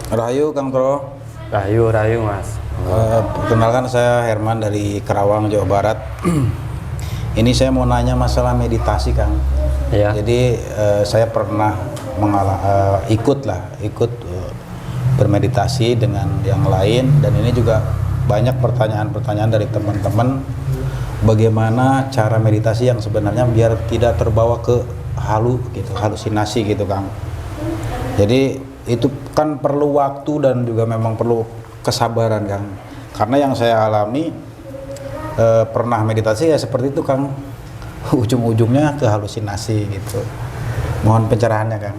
Rahayu Kang Pro. Rahayu Mas. Perkenalkan, saya Herman dari Karawang, Jawa Barat. Ini saya mau nanya masalah meditasi, Kang. Ya. Jadi saya pernah ikut bermeditasi dengan yang lain, dan ini juga banyak pertanyaan-pertanyaan dari teman-teman. Bagaimana cara meditasi yang sebenarnya biar tidak terbawa ke halusinasi gitu, Kang. Jadi itu kan perlu waktu dan juga memang perlu kesabaran, Kang. Karena yang saya alami pernah meditasi ya seperti itu, Kang. Ujung-ujungnya ke halusinasi gitu. Mohon pencerahannya, Kang.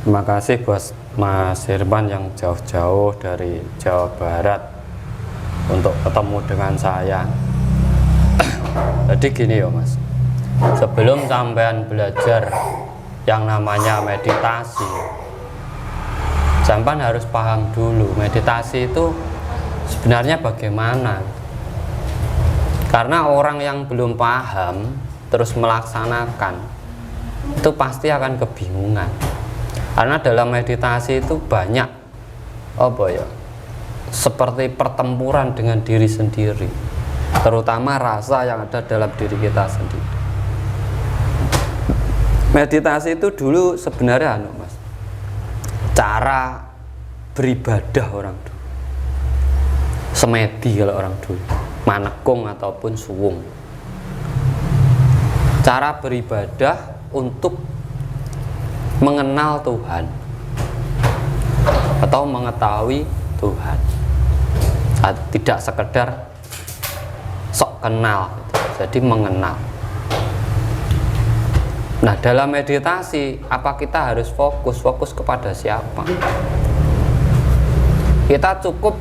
Terima kasih buat Mas Herman yang jauh-jauh dari Jawa Barat untuk ketemu dengan saya. Jadi gini ya Mas, sebelum sampean belajar yang namanya meditasi, sampean harus paham dulu meditasi itu sebenarnya bagaimana. Karena orang yang belum paham terus melaksanakan itu pasti akan kebingungan. Karena dalam meditasi itu banyak seperti pertempuran dengan diri sendiri, terutama rasa yang ada dalam diri kita sendiri. Meditasi itu dulu sebenarnya Mas, cara beribadah orang dulu. Semedi kalau orang dulu, manekung ataupun suwung. Cara beribadah untuk mengenal Tuhan atau mengetahui Tuhan, tidak sekedar sok kenal, jadi mengenal. Nah, dalam meditasi apa kita harus fokus kepada siapa? Kita cukup,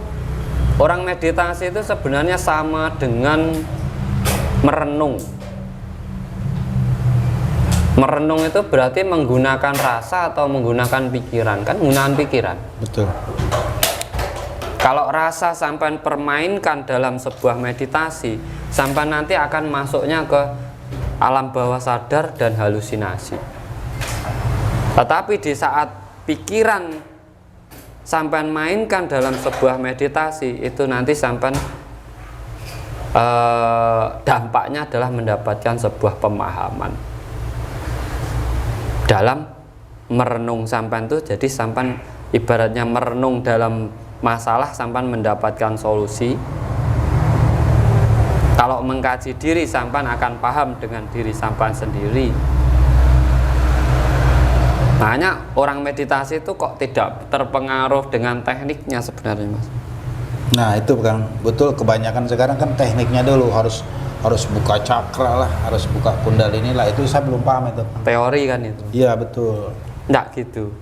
orang meditasi itu sebenarnya sama dengan merenung. Merenung itu berarti menggunakan rasa atau menggunakan pikiran, kan menggunakan pikiran. Betul. Kalau rasa sampai permainkan dalam sebuah meditasi, sampai nanti akan masuknya ke alam bawah sadar dan halusinasi. Tetapi di saat pikiran sampai mainkan dalam sebuah meditasi, itu nanti sampai dampaknya adalah mendapatkan sebuah pemahaman. Dalam merenung sampan itu, jadi sampan ibaratnya merenung dalam masalah, sampan mendapatkan solusi. Kalau mengkaji diri, sampan akan paham dengan diri sampan sendiri. Makanya orang meditasi itu kok tidak terpengaruh dengan tekniknya sebenarnya Mas. Nah itu, Kang, betul. Kebanyakan sekarang kan tekniknya dulu harus buka cakra lah, harus buka kundalini lah. Itu saya belum paham itu. Teori kan itu. Iya betul. Enggak gitu.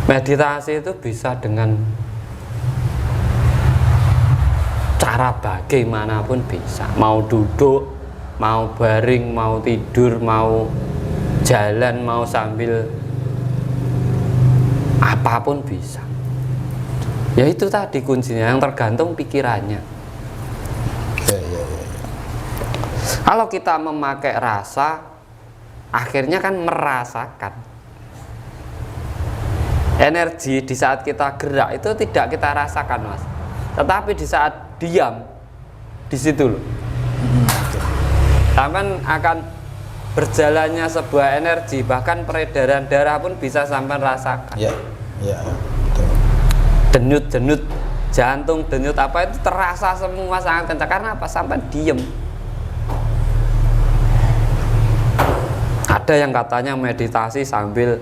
Meditasi itu bisa dengan cara bagaimanapun bisa. Mau duduk, mau baring, mau tidur, mau jalan, mau sambil apapun bisa. Ya itu tadi kuncinya, yang tergantung pikirannya. Ya. Kalau kita memakai rasa, akhirnya kan merasakan. Energi di saat kita gerak itu tidak kita rasakan Mas, tetapi di saat diam, di situ loh, sampai akan berjalannya sebuah energi, bahkan peredaran darah pun bisa sampai rasakan. Ya. Betul. Denyut-denyut jantung, denyut apa itu terasa semua sangat kencang. Karena apa? Sampai diem. Ada yang katanya meditasi sambil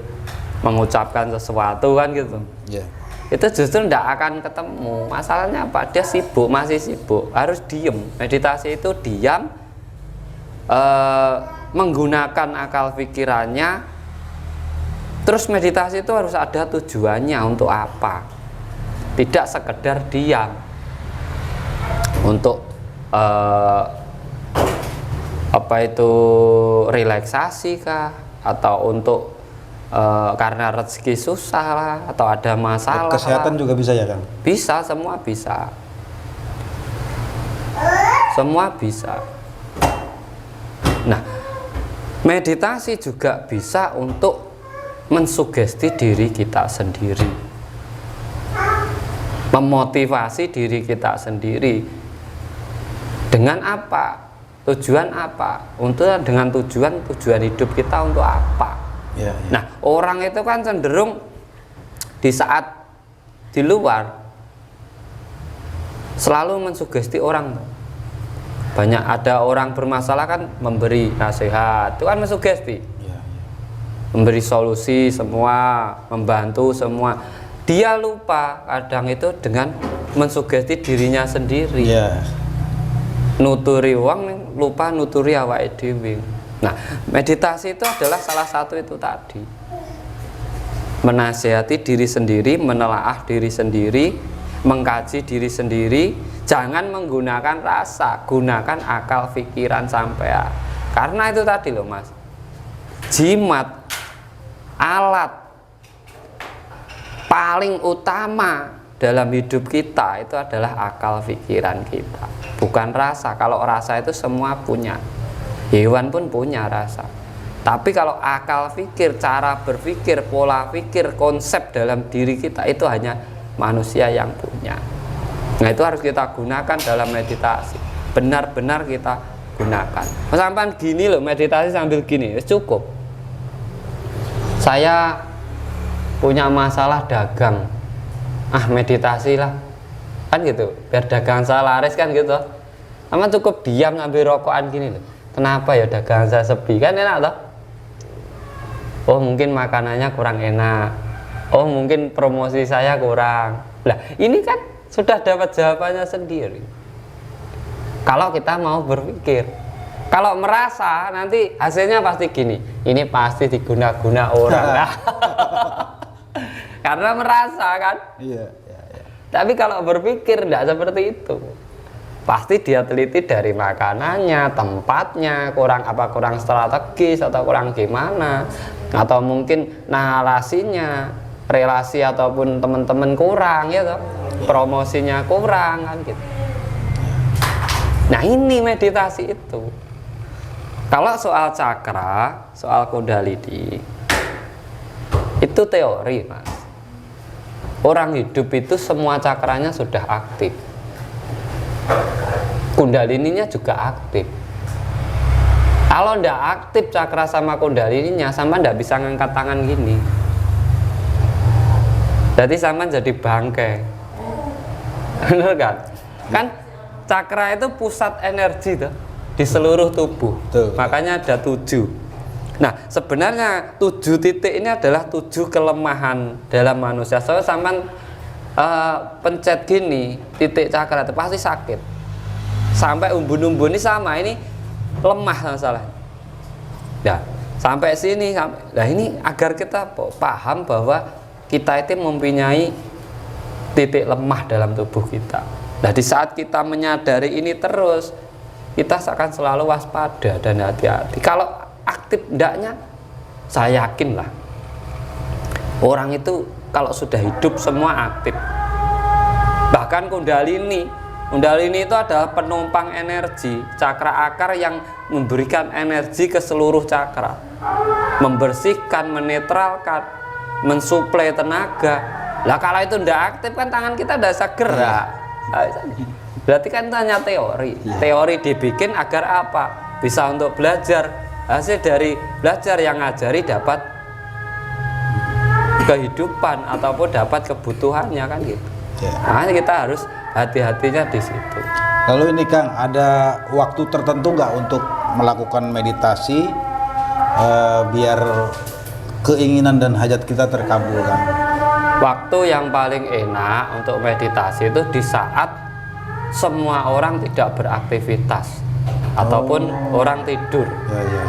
mengucapkan sesuatu kan gitu. Ya. Itu justru tidak akan ketemu. Masalahnya apa? Dia sibuk, masih sibuk. Harus diem. Meditasi itu diam, menggunakan akal pikirannya. Terus meditasi itu harus ada tujuannya, untuk apa? Tidak sekedar diam untuk relaksasi kah, atau untuk karena rezeki susah lah, atau ada masalah. Kesehatan juga bisa ya, Kang? Bisa, semua bisa. semua bisa. Nah, meditasi juga bisa untuk mensugesti diri kita sendiri, memotivasi diri kita sendiri. Dengan apa? Tujuan apa? Dengan tujuan hidup kita untuk apa? Ya, ya. Nah, orang itu kan cenderung di saat di luar selalu mensugesti orang. Banyak ada orang bermasalah kan memberi nasihat, itu kan mensugesti. Ya, ya. Memberi solusi semua, membantu semua. Dia lupa kadang itu dengan mensugesti dirinya sendiri. Ya. Nuturi uang, lupa nuturi awake dhewe. Nah, meditasi itu adalah salah satu itu tadi. Menasihati diri sendiri, menelaah diri sendiri, mengkaji diri sendiri. Jangan menggunakan rasa, gunakan akal pikiran sampean. Karena itu tadi loh Mas, jimat, alat paling utama dalam hidup kita itu adalah akal pikiran kita, bukan rasa. Kalau rasa itu semua punya, hewan pun punya rasa. Tapi kalau akal pikir, cara berpikir, pola pikir, konsep dalam diri kita itu hanya manusia yang punya. Nah, itu harus kita gunakan dalam meditasi. Benar-benar kita gunakan. Sampai gini loh, meditasi sambil gini, cukup. Saya punya masalah dagang, meditasi lah, kan gitu, biar dagang saya laris kan gitu. Sama cukup diam sambil rokokan gini loh. Kenapa ya dagang saya sepi, kan enak loh. Oh mungkin makanannya kurang enak, oh mungkin promosi saya kurang. Lah ini kan sudah dapat jawabannya sendiri. Kalau kita mau berpikir, kalau merasa nanti hasilnya pasti gini, ini pasti diguna-guna orang. Karena merasa kan. Iya, iya, iya. Tapi kalau berpikir tidak seperti itu. Pasti dia teliti dari makanannya, tempatnya, kurang strategis atau kurang gimana, atau mungkin narasinya, relasi ataupun teman-teman kurang ya toh, promosinya kurang kan gitu. Nah, ini meditasi itu. Kalau soal cakra, soal kundalini, itu teori, Mas. Orang hidup itu semua cakranya sudah aktif. Kundalininya juga aktif. Kalau ndak aktif cakra sama kundalininya, sama ndak bisa ngangkat tangan gini. Jadi sama jadi bangkai. Benar kan? Kan cakra itu pusat energi tuh di seluruh tubuh. Makanya ada 7. Nah, sebenarnya 7 titik ini adalah 7 kelemahan dalam manusia. Soalnya sampean pencet gini, titik cakra itu pasti sakit. Sampai umbun-umbun ini sama, ini lemah masalah. Nah, sampai sini, nah ini agar kita paham bahwa kita itu mempunyai titik lemah dalam tubuh kita. Nah, di saat kita menyadari ini terus, kita akan selalu waspada dan hati-hati. Kalau aktif ndaknya, saya yakin lah orang itu kalau sudah hidup semua aktif. Bahkan kundalini itu adalah penumpang energi, cakra akar yang memberikan energi ke seluruh cakra, membersihkan, menetralkan, mensuplai tenaga. Lah kalau itu ndak aktif kan tangan kita ndak bisa gerak. Berarti kan itu hanya teori. Teori dibikin agar apa? Bisa untuk belajar. Hasil dari belajar yang ngajari dapat kehidupan ataupun dapat kebutuhannya kan gitu. Nah, kita harus hati-hatinya di situ. Lalu ini Kang, ada waktu tertentu nggak untuk melakukan meditasi biar keinginan dan hajat kita terkabulkan? Waktu yang paling enak untuk meditasi itu di saat semua orang tidak beraktivitas ataupun orang tidur.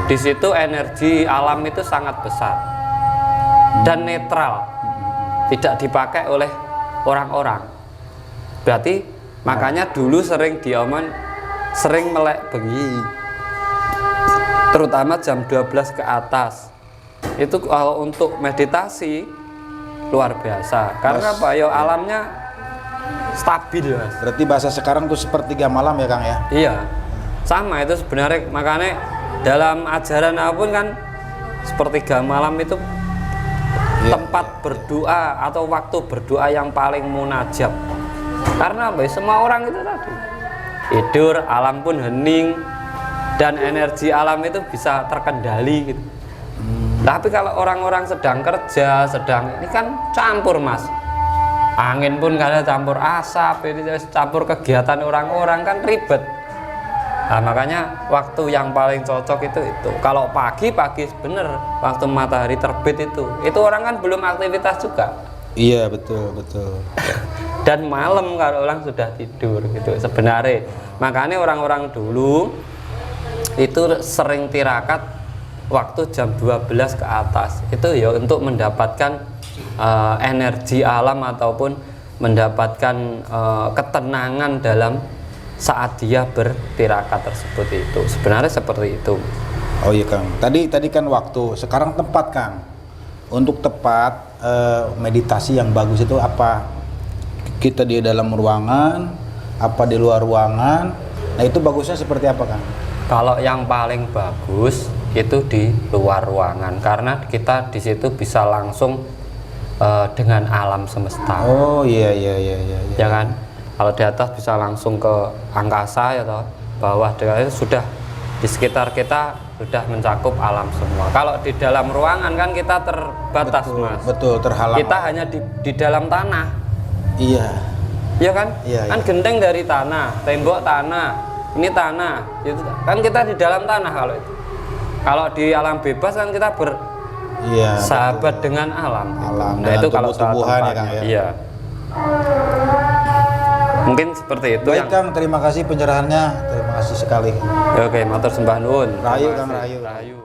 Di situ energi alam itu sangat besar dan netral, tidak dipakai oleh orang-orang. Berarti makanya dulu sering melek bengi, terutama jam 12 ke atas. Itu kalau untuk meditasi luar biasa. Karena apa? Ya alamnya stabil, Mas. Berarti bahasa sekarang tuh sepertiga malam ya Kang ya? Iya, sama itu sebenarnya. Makanya dalam ajaran apapun kan sepertiga malam itu tempat berdoa atau waktu berdoa yang paling munajat. Karena apa? Semua orang itu tadi tidur, alam pun hening, dan energi alam itu bisa terkendali gitu. Tapi kalau orang-orang sedang kerja, ini kan campur, Mas. Angin pun kadang campur asap, ini campur kegiatan orang-orang, kan ribet. Nah, makanya waktu yang paling cocok itu. Kalau pagi bener, waktu matahari terbit itu orang kan belum aktivitas juga. Iya, betul. Dan malam kalau orang sudah tidur gitu sebenarnya. Makanya orang-orang dulu itu sering tirakat waktu jam 12 ke atas. Itu ya untuk mendapatkan energi alam ataupun mendapatkan ketenangan dalam saat dia bertirakat tersebut. Itu sebenarnya seperti itu. Oh iya Kang, tadi kan waktu, sekarang tempat Kang. Untuk tepat meditasi yang bagus itu apa? Kita di dalam ruangan, apa di luar ruangan? Nah itu bagusnya seperti apa Kang? Kalau yang paling bagus itu di luar ruangan, karena kita di situ bisa langsung dengan alam semesta. Oh iya. Ya kan? Kalau di atas bisa langsung ke angkasa ya toh, bawah itu sudah di sekitar kita sudah mencakup alam semua. Kalau di dalam ruangan kan kita terbatas, Mas. Betul, terhalang. Kita hanya di dalam tanah. Iya. Iya kan? Iya, kan genteng dari tanah, tembok tanah, ini tanah. Itu kan kita di dalam tanah kalau itu. Kalau di alam bebas kan kita sahabat dengan alam. Nah, itu kalau tumbuhan ya Kang ya. Iya. Mungkin seperti itu. Baik Kang, terima kasih pencerahannya. Terima kasih sekali. Oke, matur sembah nuwun. Rahayu Kang, rahayu.